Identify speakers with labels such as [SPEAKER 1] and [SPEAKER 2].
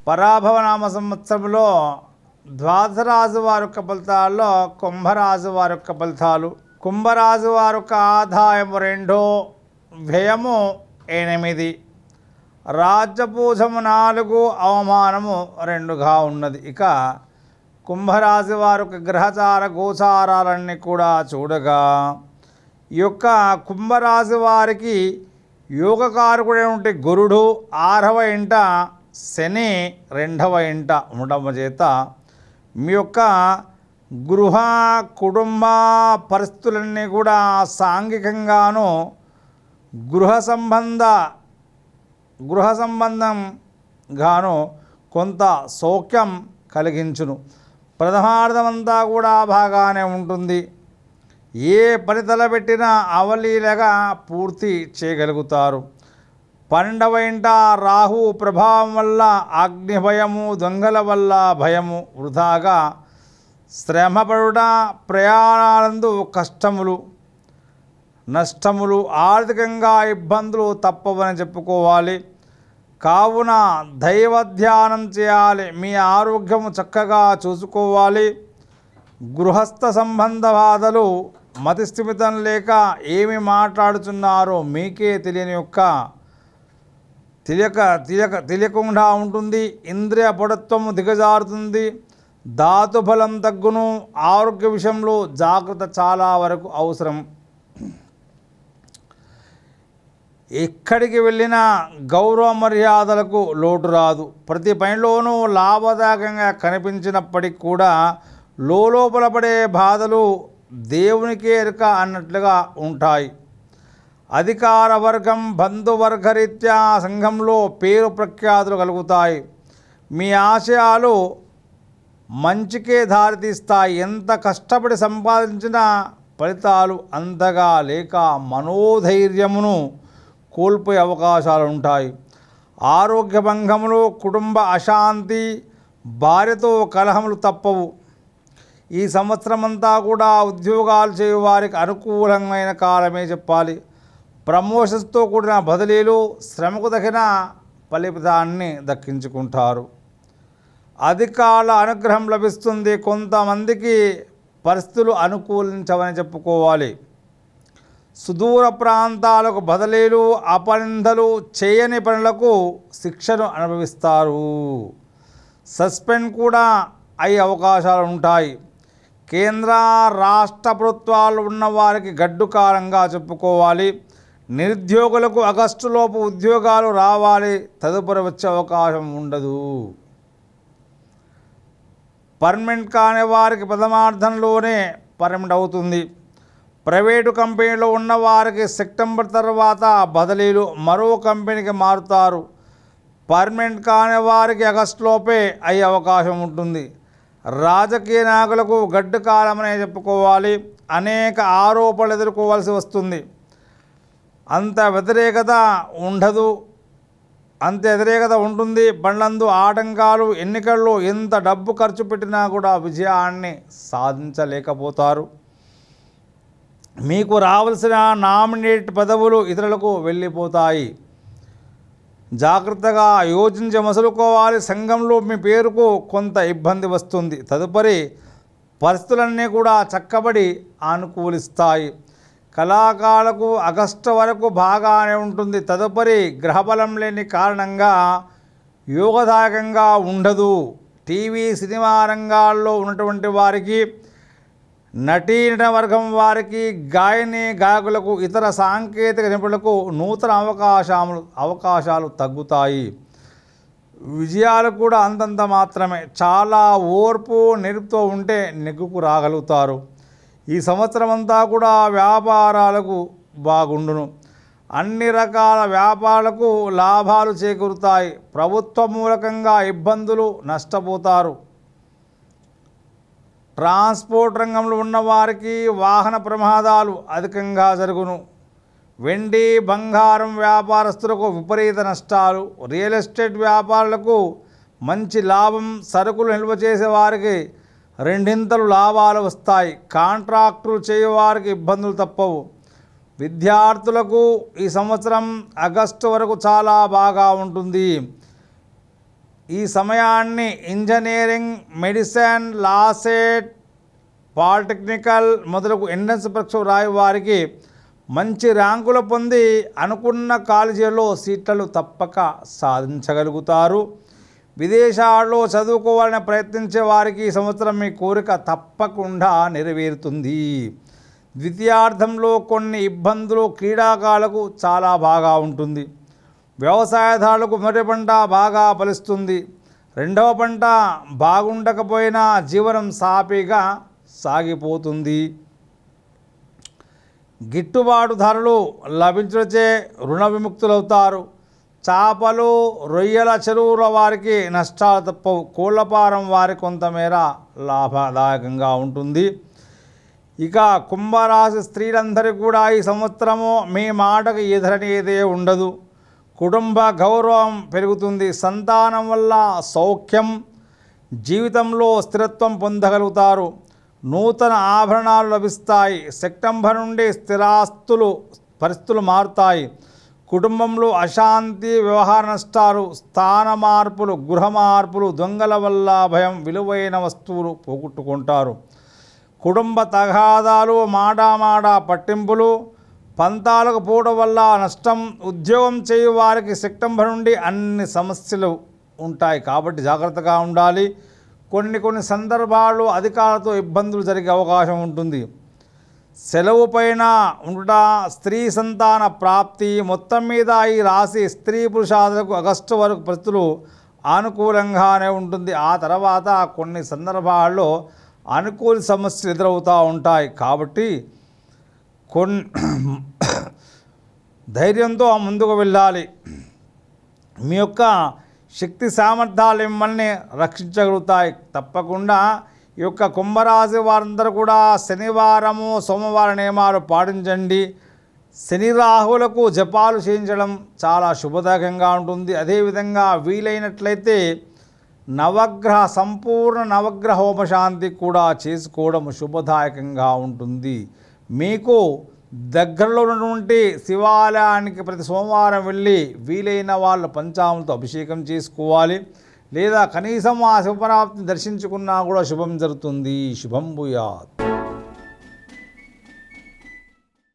[SPEAKER 1] పరాభవనామ సంవత్సరంలో ద్వాదశ రాశి వారి యొక్క ఫలితాల్లో కుంభరాశి వారి యొక్క ఫలితాలు. కుంభరాశి వారి యొక్క ఆదాయం 2, వ్యయము 8, రాజ్యపూజము 4, అవమానము 2గా ఉన్నది. ఇక కుంభరాశి వారి యొక్క గ్రహచార గోచారాలన్నీ కూడా చూడగా ఈ యొక్క కుంభరాశి వారికి యోగకారకుడైనటువంటి గురుడు 6వ ఇంట, శని 2వ ఇంట ఉండడం చేత మీ యొక్క గృహ కుటుంబ పరిస్థితులన్నీ కూడా సాంఘికంగాను గృహ సంబంధంగాను కొంత సౌఖ్యం కలిగించును. ప్రథమార్థమంతా కూడా బాగానే ఉంటుంది. ఏ పని తలపెట్టినా అవలీలగా పూర్తి చేయగలుగుతారు. 12వ ఇంట రాహు ప్రభావం వల్ల అగ్ని భయము, దొంగల వల్ల భయము, వృధాగా శ్రమపడుట, ప్రయాణాలందు కష్టములు, నష్టములు, ఆర్థికంగా ఇబ్బందులు తప్పవని చెప్పుకోవాలి. కావున దైవ ధ్యానం చేయాలి. మీ ఆరోగ్యము చక్కగా చూసుకోవాలి. గృహస్థ సంబంధ బాధలు, మతిస్థిమితం లేక ఏమి మాట్లాడుతున్నారో మీకే తెలియకుండా ఉంటుంది. ఇంద్రియ పడత్వము దిగజారుతుంది. ధాతుబలం తగ్గును. ఆరోగ్య విషయంలో జాగ్రత్త చాలా వరకు అవసరం. ఎక్కడికి వెళ్ళినా గౌరవ మర్యాదలకు లోటు రాదు. ప్రతి పనిలోనూ లాభదాయకంగా కనిపించినప్పటికీ కూడా లోపల పడే బాధలు దేవునికే ఎరుక అన్నట్లుగా ఉంటాయి. అధికార వర్గం, బంధువర్గరీత్యా సంఘంలో పేరు ప్రఖ్యాతులు కలుగుతాయి. మీ ఆశయాలు మంచికే దారితీస్తాయి. ఎంత కష్టపడి సంపాదించిన ఫలితాలు అంతగా లేక మనోధైర్యమును కోల్పోయే అవకాశాలు ఉంటాయి. ఆరోగ్య భంగములు, కుటుంబ అశాంతి, భార్యతో కలహములు తప్పవు. ఈ సంవత్సరం అంతా కూడా ఉద్యోగాలు చేయు వారికి అనుకూలమైన కాలమే చెప్పాలి. ప్రమోషన్స్తో కూడిన బదిలీలు, శ్రమకు తగిన ఫలితాన్ని దక్కించుకుంటారు. అధికారుల అనుగ్రహం లభిస్తుంది. కొంతమందికి పరిస్థితులు అనుకూలించవని చెప్పుకోవాలి. సుదూర ప్రాంతాలకు బదిలీలు, అపనిందలు, చేయని పనులకు శిక్షను అనుభవిస్తారు. సస్పెండ్ కూడా అయ్యే అవకాశాలు ఉంటాయి. కేంద్ర రాష్ట్ర ప్రభుత్వాలు ఉన్నవారికి గడ్డు కాలంగా చెప్పుకోవాలి. నిరుద్యోగులకు ఆగస్టులోపు ఉద్యోగాలు రావాలి. తదుపరి వచ్చే అవకాశం ఉండదు. పర్మనెంట్ కాని వారికి ప్రథమార్థంలోనే పర్మనెంట్ అవుతుంది. ప్రైవేటు కంపెనీలో ఉన్నవారికి సెప్టెంబర్ తర్వాత బదిలీలు, మరో కంపెనీకి మారుతారు. పర్మనెంట్ కాని వారికి ఆగస్టులోపే అయ్యే అవకాశం ఉంటుంది. రాజకీయ నాయకులకు గడ్డు కాలమనే చెప్పుకోవాలి. అనేక ఆరోపణలు ఎదుర్కోవాల్సి వస్తుంది. అంత వ్యతిరేకత ఉంటుంది. బండ్లందు ఆటంకాలు, ఎన్నికల్లో ఎంత డబ్బు ఖర్చు పెట్టినా కూడా విజయాన్ని సాధించలేకపోతారు. మీకు రావాల్సిన నామినేట్ పదవులు ఇతరులకు వెళ్ళిపోతాయి. జాగ్రత్తగా యోచించి మసులుకోవాలి. సంఘంలో మీ పేరుకు కొంత ఇబ్బంది వస్తుంది. తదుపరి పరిస్థితులన్నీ కూడా చక్కబడి అనుకూలిస్తాయి. కళాకారులకు ఆగస్టు వరకు బాగానే ఉంటుంది. తదుపరి గ్రహబలం లేని కారణంగా యోగదాయకంగా ఉండదు. టీవీ, సినిమా రంగాల్లో ఉన్నటువంటి వారికి, నటీనట వర్గం వారికి, గాయకులకు, ఇతర సాంకేతిక నిపుణులకు నూతన అవకాశాలు తగ్గుతాయి. విజయాలు కూడా అంతంత మాత్రమే. చాలా ఓర్పు నిరుపుతో ఉంటే నెగ్గుకు రాగలుగుతారు. ఈ సంవత్సరం అంతా కూడా వ్యాపారాలకు బాగుండును. అన్ని రకాల వ్యాపారాలకు లాభాలు చేకూరుతాయి. ప్రభుత్వ మూలకంగా ఇబ్బందులు, నష్టపోతారు. ట్రాన్స్పోర్ట్ రంగంలో ఉన్నవారికి వాహన ప్రమాదాలు అధికంగా జరుగును. వెండి, బంగారం వ్యాపారస్తులకు విపరీత నష్టాలు. రియల్ ఎస్టేట్ వ్యాపారులకు మంచి లాభం. సరుకులు నిల్వ చేసే వారికి రెండింతలు లాభాలు వస్తాయి. కాంట్రాక్టులు చేయవారికి ఇబ్బందులు తప్పవు. విద్యార్థులకు ఈ సంవత్సరం ఆగస్టు వరకు చాలా బాగా ఉంటుంది. ఈ సమయాన్ని ఇంజనీరింగ్, మెడిసిన్, లాసెట్, పాలిటెక్నికల్ మొదలగు ఎంట్రన్స్ పరీక్ష రాయి వారికి మంచి ర్యాంకులు పొంది అనుకున్న కాలేజీలో సీట్లను తప్పక సాధించగలుగుతారు. విదేశాల్లో చదువుకోవాలని ప్రయత్నించే వారికి ఈ సంవత్సరం మీ కోరిక తప్పకుండా నెరవేరుతుంది. ద్వితీయార్థంలో కొన్ని ఇబ్బందులు, క్రీడాకారులకు చాలా బాగా ఉంటుంది. వ్యవసాయదారులకు మొదటి పంట బాగా ఫలిస్తుంది. రెండవ పంట బాగుండకపోయినా జీవనం సాఫీగా సాగిపోతుంది. గిట్టుబాటు ధరలు లభించే రుణ విముక్తులవుతారు. చేపలు, రొయ్యల చెరువుల వారికి నష్టాలు తప్పవు. కోళ్లపారం వారికి కొంతమేర లాభదాయకంగా ఉంటుంది. ఇక కుంభరాశి స్త్రీలందరికీ కూడా ఈ సంవత్సరము మీ మాటకు ఎదురనేదే ఉండదు. కుటుంబ గౌరవం పెరుగుతుంది. సంతానం వల్ల సౌఖ్యం, జీవితంలో స్థిరత్వం పొందగలుగుతారు. నూతన ఆభరణాలు లభిస్తాయి. సెప్టెంబర్ నుండి స్థిరాస్తులు పరిస్థితులు మారుతాయి. కుటుంబంలో అశాంతి, వ్యవహార నష్టాలు, స్థాన మార్పులు, గృహ మార్పులు, దొంగల వల్ల భయం, విలువైన వస్తువులు పోగొట్టుకుంటారు. కుటుంబ తగాదాలు, మాట పట్టింపులు, పంతాలకు పోవడం వల్ల నష్టం. ఉద్యోగం చేయు వారికి సెప్టెంబర్ నుండి అన్ని సమస్యలు ఉంటాయి కాబట్టి జాగ్రత్తగా ఉండాలి. కొన్ని సందర్భాల్లో అధికారులతో ఇబ్బందులు జరిగే అవకాశం ఉంటుంది. సెలవు పైన ఉండుట, స్త్రీ సంతాన ప్రాప్తి. మొత్తం మీద ఈ రాశి స్త్రీ పురుషాదులకు ఆగస్టు వరకు పరిస్థితులు అనుకూలంగానే ఉంటుంది. ఆ తర్వాత కొన్ని సందర్భాల్లో అనుకూల సమస్యలు ఎదురవుతూ ఉంటాయి కాబట్టి ధైర్యంతో ముందుకు వెళ్ళాలి. మీ యొక్క శక్తి సామర్థ్యాలు మిమ్మల్ని రక్షించగలుగుతాయి. తప్పకుండా ఈ యొక్క కుంభరాశి వారందరూ కూడా శనివారము, సోమవార నియమాలు పాటించండి. శని రాహువులకు జపాలు చేయించడం చాలా శుభదాయకంగా ఉంటుంది. అదేవిధంగా వీలైనట్లయితే సంపూర్ణ నవగ్రహ హోమశాంతి కూడా చేసుకోవడం శుభదాయకంగా ఉంటుంది. మీకు దగ్గరలో ఉన్నటువంటి శివాలయానికి ప్రతి సోమవారం వెళ్ళి వీలైన వాళ్ళు పంచామృత అభిషేకం చేసుకోవాలి. లేదా కనీసం ఆ శుభప్రాప్తిని దర్శించుకున్నా కూడా శుభం జరుగుతుంది. శుభం భూయాత్.